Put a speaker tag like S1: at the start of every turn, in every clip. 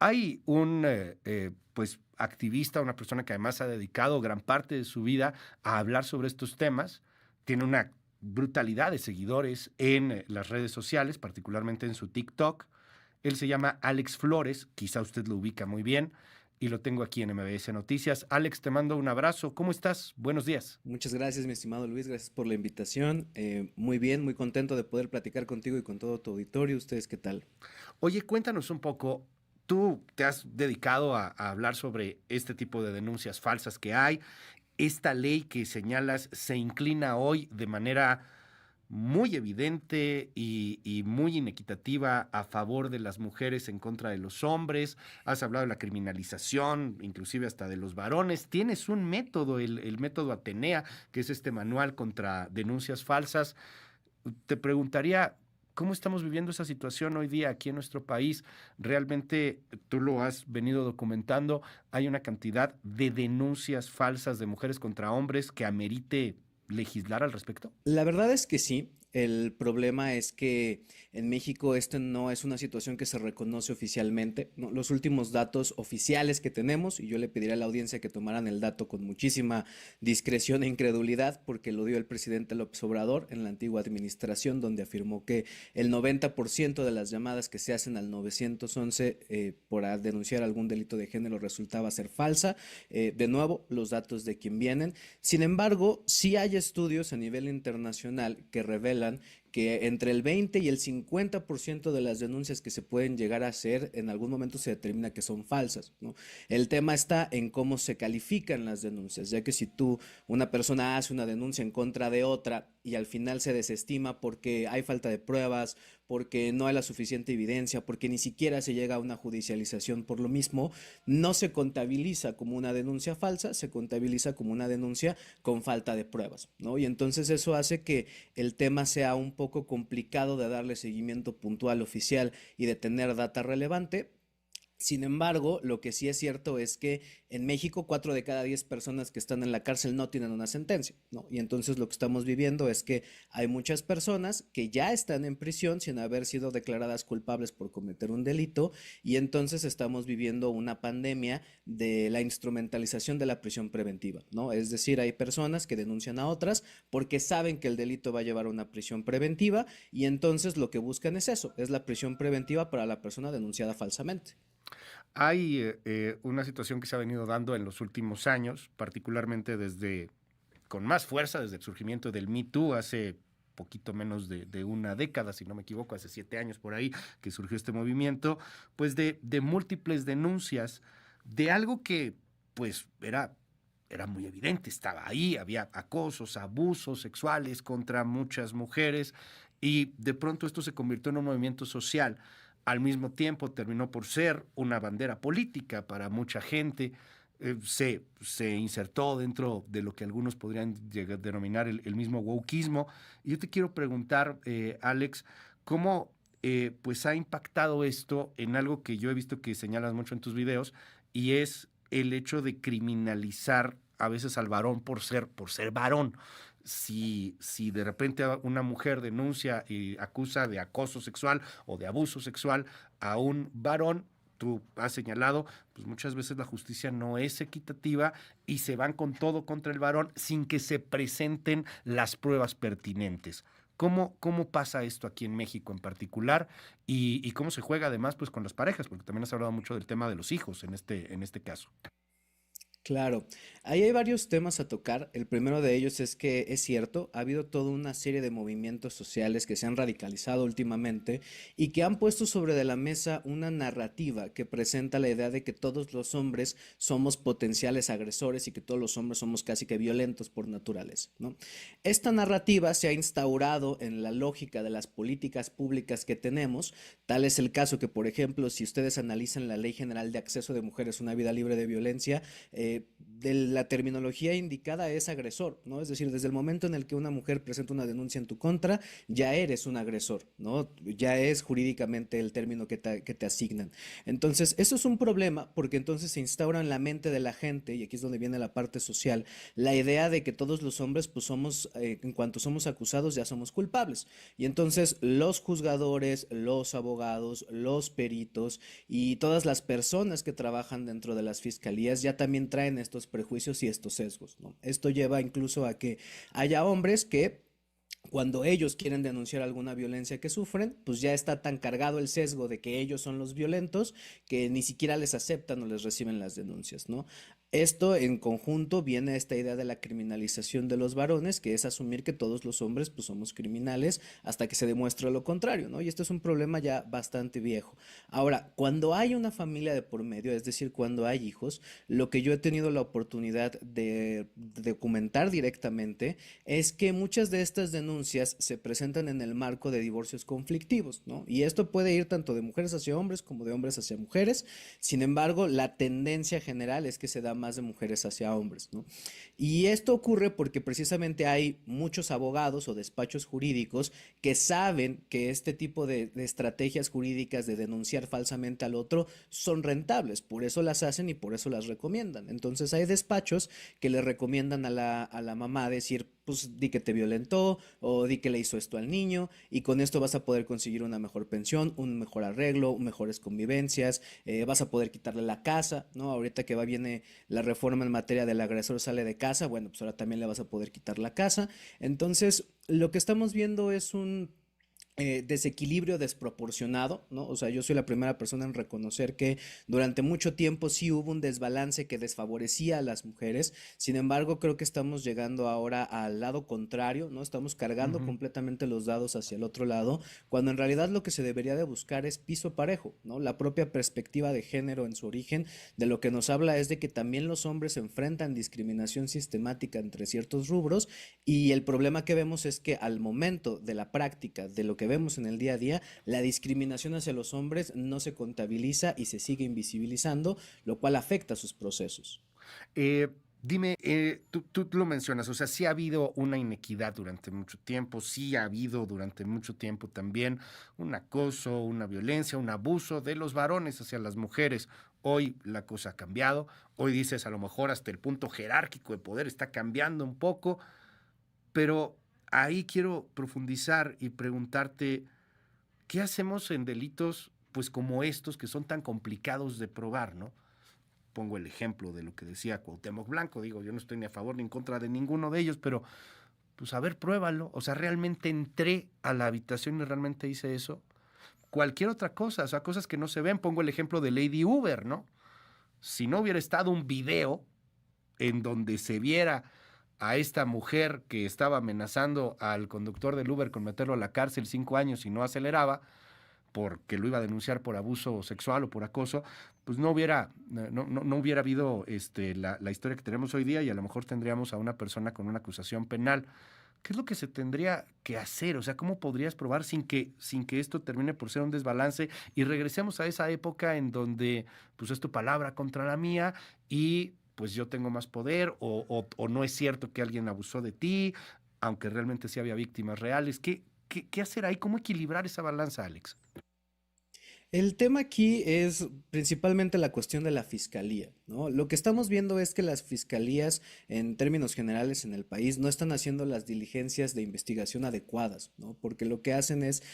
S1: Hay un pues activista, una persona que además ha dedicado gran parte de su vida a hablar sobre estos temas. Tiene una brutalidad de seguidores en las redes sociales, particularmente en su TikTok. Él se llama Alex Flores, quizá usted lo ubica muy bien, y lo tengo aquí en MBS Noticias. Alex, te mando un abrazo. ¿Cómo estás? Buenos días.
S2: Muchas gracias, mi estimado Luis. Gracias por la invitación. Muy bien, muy contento de poder platicar contigo y con todo tu auditorio. ¿Ustedes qué tal?
S1: Oye, cuéntanos un poco. Tú te has dedicado a hablar sobre este tipo de denuncias falsas que hay. Esta ley que señalas se inclina hoy de manera muy evidente y muy inequitativa a favor de las mujeres en contra de los hombres. Has hablado de la criminalización, inclusive hasta de los varones. Tienes un método, el método Atenea, que es este manual contra denuncias falsas. Te preguntaría, ¿cómo estamos viviendo esa situación hoy día aquí en nuestro país? Realmente, tú lo has venido documentando, hay una cantidad de denuncias falsas de mujeres contra hombres que amerite legislar al respecto.
S2: La verdad es que sí. El problema es que en México esto no es una situación que se reconoce oficialmente, ¿no? Los últimos datos oficiales que tenemos, y yo le pediría a la audiencia que tomaran el dato con muchísima discreción e incredulidad, porque lo dio el presidente López Obrador en la antigua administración, donde afirmó que el 90% de las llamadas que se hacen al 911 por denunciar algún delito de género resultaba ser falsa. De nuevo, los datos de quién vienen. Sin embargo, sí hay estudios a nivel internacional que revelan que entre el 20 y el 50% de las denuncias que se pueden llegar a hacer en algún momento se determina que son falsas, ¿no? El tema está en cómo se califican las denuncias, ya que si una persona hace una denuncia en contra de otra y al final se desestima porque hay falta de pruebas, porque no hay la suficiente evidencia, porque ni siquiera se llega a una judicialización por lo mismo, no se contabiliza como una denuncia falsa, se contabiliza como una denuncia con falta de pruebas, ¿no? Y entonces eso hace que el tema sea un poco complicado de darle seguimiento puntual, oficial y de tener data relevante. Sin embargo, lo que sí es cierto es que en México 4 de cada 10 personas que están en la cárcel no tienen una sentencia, ¿no? Y entonces lo que estamos viviendo es que hay muchas personas que ya están en prisión sin haber sido declaradas culpables por cometer un delito, y entonces estamos viviendo una pandemia de la instrumentalización de la prisión preventiva, ¿no? Es decir, hay personas que denuncian a otras porque saben que el delito va a llevar a una prisión preventiva, y entonces lo que buscan es eso, es la prisión preventiva para la persona denunciada falsamente.
S1: Hay una situación que se ha venido dando en los últimos años, particularmente desde, con más fuerza, desde el surgimiento del Me Too hace poquito menos de una década, si no me equivoco, hace 7 años por ahí que surgió este movimiento, pues de múltiples denuncias de algo que pues era muy evidente, estaba ahí, había acosos, abusos sexuales contra muchas mujeres y de pronto esto se convirtió en un movimiento social. Al mismo tiempo terminó por ser una bandera política para mucha gente. Se insertó dentro de lo que algunos podrían llegar a denominar el mismo wokismo. Y yo te quiero preguntar, Alex, ¿cómo pues ha impactado esto en algo que yo he visto que señalas mucho en tus videos, y es el hecho de criminalizar a veces al varón por ser varón? Si de repente una mujer denuncia y acusa de acoso sexual o de abuso sexual a un varón, tú has señalado, pues muchas veces la justicia no es equitativa y se van con todo contra el varón sin que se presenten las pruebas pertinentes. ¿Cómo pasa esto aquí en México en particular? Y cómo se juega además pues con las parejas, porque también has hablado mucho del tema de los hijos en este caso.
S2: Claro, ahí hay varios temas a tocar. El primero de ellos es que es cierto, ha habido toda una serie de movimientos sociales que se han radicalizado últimamente y que han puesto sobre de la mesa una narrativa que presenta la idea de que todos los hombres somos potenciales agresores y que todos los hombres somos casi que violentos por naturaleza, ¿no? Esta narrativa se ha instaurado en la lógica de las políticas públicas que tenemos. Tal es el caso que, por ejemplo, si ustedes analizan la Ley General de Acceso de Mujeres a una Vida Libre de Violencia, de la terminología indicada es agresor, ¿no? Es decir, desde el momento en el que una mujer presenta una denuncia en tu contra, ya eres un agresor, ¿no? Ya es jurídicamente el término que te asignan. Entonces, eso es un problema porque entonces se instaura en la mente de la gente, y aquí es donde viene la parte social, la idea de que todos los hombres, pues somos, en cuanto somos acusados, ya somos culpables. Y entonces los juzgadores, los abogados, los peritos y todas las personas que trabajan dentro de las fiscalías ya también traen estos prejuicios y estos sesgos, ¿no? Esto lleva incluso a que haya hombres que cuando ellos quieren denunciar alguna violencia que sufren, pues ya está tan cargado el sesgo de que ellos son los violentos que ni siquiera les aceptan o les reciben las denuncias, ¿no? Esto en conjunto viene a esta idea de la criminalización de los varones, que es asumir que todos los hombres pues somos criminales hasta que se demuestre lo contrario, ¿no? Y esto es un problema ya bastante viejo. Ahora, cuando hay una familia de por medio, es decir, cuando hay hijos, lo que yo he tenido la oportunidad de documentar directamente es que muchas de estas denuncias se presentan en el marco de divorcios conflictivos, ¿no? Y esto puede ir tanto de mujeres hacia hombres como de hombres hacia mujeres. Sin embargo, la tendencia general es que se da más de mujeres hacia hombres, ¿no? Y esto ocurre porque precisamente hay muchos abogados o despachos jurídicos que saben que este tipo de estrategias jurídicas de denunciar falsamente al otro son rentables, por eso las hacen y por eso las recomiendan. Entonces hay despachos que le recomiendan a la mamá decir, pues di que te violentó o di que le hizo esto al niño y con esto vas a poder conseguir una mejor pensión, un mejor arreglo, mejores convivencias, vas a poder quitarle la casa, ¿no? Ahorita que viene la reforma en materia del agresor sale de casa, bueno, pues ahora también le vas a poder quitar la casa. Entonces, lo que estamos viendo es un desequilibrio desproporcionado, ¿no? O sea, yo soy la primera persona en reconocer que durante mucho tiempo sí hubo un desbalance que desfavorecía a las mujeres. Sin embargo, creo que estamos llegando ahora al lado contrario, ¿no? Estamos cargando
S1: Ujú.
S2: completamente los dados hacia el otro lado, cuando en realidad lo que se debería de buscar es piso parejo, ¿no? La propia perspectiva de género en su origen de lo que nos habla es de que también los hombres enfrentan discriminación sistemática entre ciertos rubros y el problema que vemos es que al momento de la práctica de lo que vemos en el día a día, la discriminación hacia los hombres no se contabiliza y se sigue invisibilizando, lo cual afecta sus procesos.
S1: Eh, Dime, tú lo mencionas, o sea, sí ha habido una inequidad durante mucho tiempo, sí ha habido durante mucho tiempo también un acoso, una violencia, un abuso de los varones hacia las mujeres. Hoy la cosa ha cambiado, hoy dices a lo mejor hasta el punto jerárquico de poder está cambiando un poco, pero ahí quiero profundizar y preguntarte, ¿qué hacemos en delitos pues como estos que son tan complicados de probar, ¿no? Pongo el ejemplo de lo que decía Cuauhtémoc Blanco, digo, yo no estoy ni a favor ni en contra de ninguno de ellos, pero pues a ver, pruébalo, o sea, realmente entré a la habitación y realmente hice eso. Cualquier otra cosa, o sea, cosas que no se ven, pongo el ejemplo de Lady Uber, ¿no? Si no hubiera estado un video en donde se viera a esta mujer que estaba amenazando al conductor del Uber con meterlo a la cárcel 5 años y no aceleraba, porque lo iba a denunciar por abuso sexual o por acoso, pues no hubiera habido la historia que tenemos hoy día y a lo mejor tendríamos a una persona con una acusación penal. ¿Qué es lo que se tendría que hacer? O sea, ¿cómo podrías probar sin que esto termine por ser un desbalance y regresemos a esa época en donde pues es tu palabra contra la mía y pues yo tengo más poder o no es cierto que alguien abusó de ti, aunque realmente sí había víctimas reales? ¿Qué hacer ahí? ¿Cómo equilibrar esa balanza, Alex?
S2: El tema aquí es principalmente la cuestión de la fiscalía, ¿no? Lo que estamos viendo es que las fiscalías, en términos generales en el país, no están haciendo las diligencias de investigación adecuadas, ¿no? Porque lo que hacen es,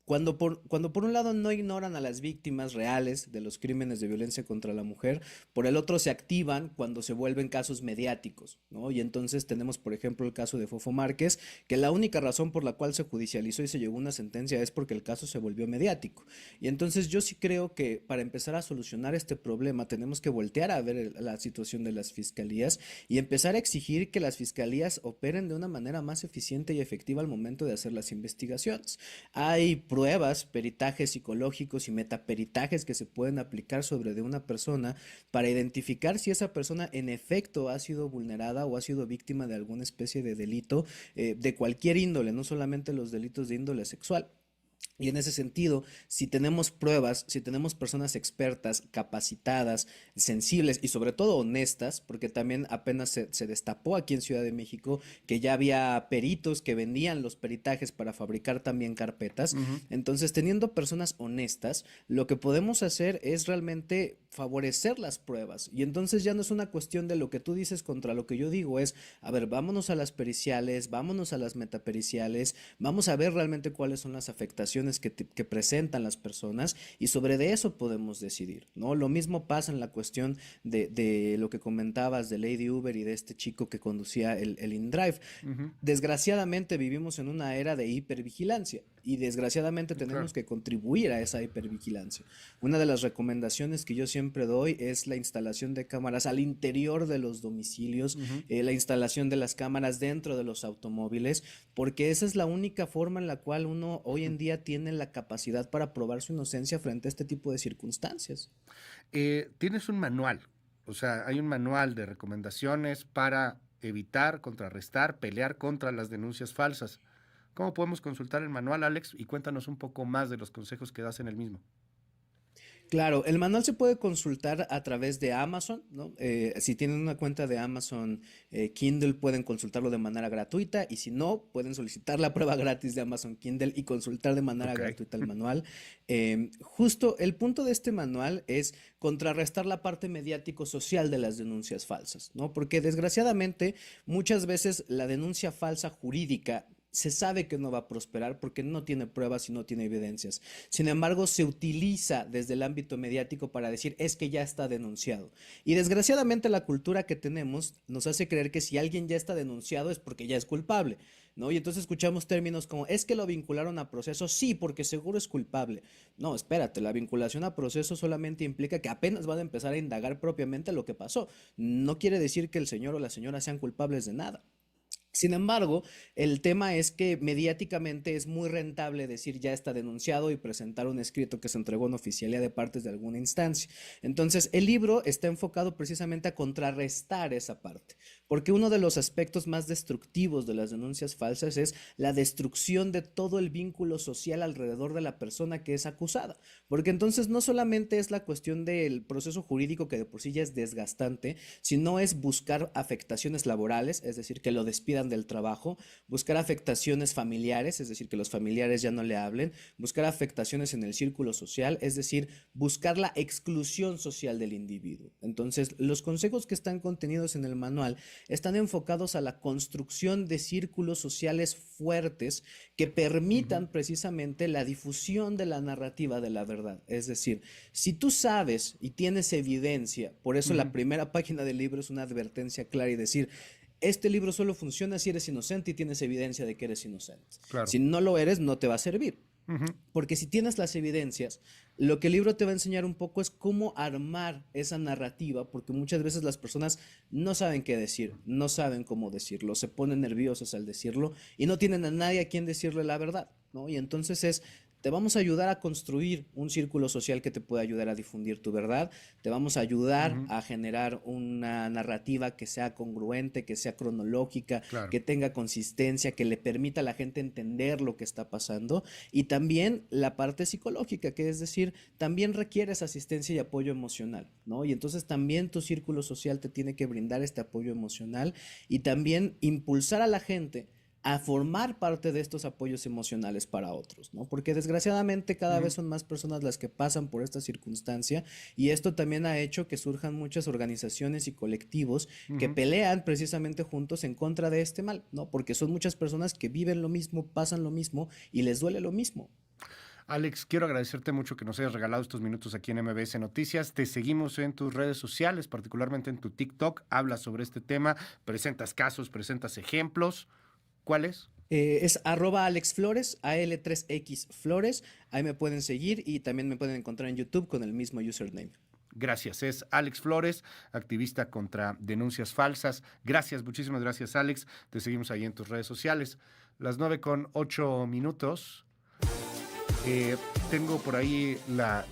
S2: cuando por un lado no ignoran a las víctimas reales de los crímenes de violencia contra la mujer, por el otro se activan cuando se vuelven casos mediáticos, ¿no? Y entonces tenemos, por ejemplo, el caso de Fofo Márquez, que la única razón por la cual se judicializó y se llegó a una sentencia es porque el caso se volvió mediático. Y entonces yo sí creo que para empezar a solucionar este problema tenemos que voltear a ver la situación de las fiscalías y empezar a exigir que las fiscalías operen de una manera más eficiente y efectiva al momento de hacer las investigaciones. Hay pruebas, peritajes psicológicos y metaperitajes que se pueden aplicar sobre de una persona para identificar si esa persona en efecto ha sido vulnerada o ha sido víctima de alguna especie de delito de cualquier índole, no solamente los delitos de índole sexual. Y en ese sentido, si tenemos pruebas, si tenemos personas expertas, capacitadas, sensibles y sobre todo honestas, porque también apenas se destapó aquí en Ciudad de México que ya había peritos que vendían los peritajes para fabricar también carpetas.
S1: Ujú.
S2: Entonces, teniendo personas honestas, lo que podemos hacer es realmente favorecer las pruebas. Y entonces ya no es una cuestión de lo que tú dices contra lo que yo digo, es, a ver, vámonos a las periciales, vámonos a las metapericiales, vamos a ver realmente cuáles son las afectaciones que presentan las personas y sobre de eso podemos decidir, ¿no? Lo mismo pasa en la cuestión de lo que comentabas de Lady Uber y de este chico que conducía el InDrive.
S1: Ujú.
S2: Desgraciadamente vivimos en una era de hipervigilancia y desgraciadamente tenemos
S1: Claro.
S2: que contribuir a esa hipervigilancia. Una de las recomendaciones que yo siempre doy es la instalación de cámaras al interior de los domicilios,
S1: Ujú.
S2: la instalación de las cámaras dentro de los automóviles, porque esa es la única forma en la cual uno hoy en día tiene la capacidad para probar su inocencia frente a este tipo de circunstancias.
S1: Tienes un manual, o sea, hay un manual de recomendaciones para evitar, contrarrestar, pelear contra las denuncias falsas. ¿Cómo podemos consultar el manual, Alex? Y cuéntanos un poco más de los consejos que das en el mismo.
S2: Claro, el manual se puede consultar a través de Amazon, ¿no? Si tienen una cuenta de Amazon Kindle, pueden consultarlo de manera gratuita y si no, pueden solicitar la prueba gratis de Amazon Kindle y consultar de manera
S1: Ok.
S2: gratuita el manual. Justo el punto de este manual es contrarrestar la parte mediático-social de las denuncias falsas, ¿no? Porque desgraciadamente muchas veces la denuncia falsa jurídica se sabe que no va a prosperar porque no tiene pruebas y no tiene evidencias. Sin embargo, se utiliza desde el ámbito mediático para decir es que ya está denunciado. Y desgraciadamente la cultura que tenemos nos hace creer que si alguien ya está denunciado es porque ya es culpable, ¿no? Y entonces escuchamos términos como es que lo vincularon a proceso, sí, porque seguro es culpable. No, espérate, la vinculación a proceso solamente implica que apenas van a empezar a indagar propiamente lo que pasó. No quiere decir que el señor o la señora sean culpables de nada. Sin embargo, el tema es que mediáticamente es muy rentable decir ya está denunciado y presentar un escrito que se entregó en oficialía de partes de alguna instancia. Entonces, el libro está enfocado precisamente a contrarrestar esa parte, porque uno de los aspectos más destructivos de las denuncias falsas es la destrucción de todo el vínculo social alrededor de la persona que es acusada, porque entonces no solamente es la cuestión del proceso jurídico que de por sí ya es desgastante, sino es buscar afectaciones laborales, es decir, que lo despidan del trabajo, buscar afectaciones familiares, es decir, que los familiares ya no le hablen, buscar afectaciones en el círculo social, es decir, buscar la exclusión social del individuo. Entonces, los consejos que están contenidos en el manual están enfocados a la construcción de círculos sociales fuertes que
S1: Ujú.
S2: permitan precisamente la difusión de la narrativa de la verdad. Es decir, si tú sabes y tienes evidencia, por eso la
S1: Ujú.
S2: primera página del libro es una advertencia clara y decir, este libro solo funciona si eres inocente y tienes evidencia de que eres inocente.
S1: Claro.
S2: Si no lo eres, no te va a servir.
S1: Ujú.
S2: Porque si tienes las evidencias, lo que el libro te va a enseñar un poco es cómo armar esa narrativa, porque muchas veces las personas no saben qué decir, no saben cómo decirlo, se ponen nerviosos al decirlo y no tienen a nadie a quien decirle la verdad, ¿no? Y entonces te vamos a ayudar a construir un círculo social que te pueda ayudar a difundir tu verdad, te vamos a ayudar
S1: Ujú.
S2: a generar una narrativa que sea congruente, que sea cronológica,
S1: Claro.
S2: que tenga consistencia, que le permita a la gente entender lo que está pasando y también la parte psicológica, que es decir, también requieres asistencia y apoyo emocional, ¿no? Y entonces también tu círculo social te tiene que brindar este apoyo emocional y también impulsar a la gente a formar parte de estos apoyos emocionales para otros, ¿no? Porque desgraciadamente cada
S1: Ujú.
S2: vez son más personas las que pasan por esta circunstancia y esto también ha hecho que surjan muchas organizaciones y colectivos que
S1: Ujú.
S2: pelean precisamente juntos en contra de este mal, ¿no? Porque son muchas personas que viven lo mismo, pasan lo mismo y les duele lo mismo.
S1: Alex, quiero agradecerte mucho que nos hayas regalado estos minutos aquí en MBS Noticias. Te seguimos en tus redes sociales, particularmente en tu TikTok. Hablas sobre este tema, presentas casos, presentas ejemplos. ¿Cuáles?
S2: Es arroba Alex Flores, AL3X Flores. Ahí me pueden seguir y también me pueden encontrar en YouTube con el mismo username.
S1: Gracias. Es Alex Flores, activista contra denuncias falsas. Gracias, muchísimas gracias, Alex. Te seguimos ahí en tus redes sociales. Las 9:08. Tengo por ahí la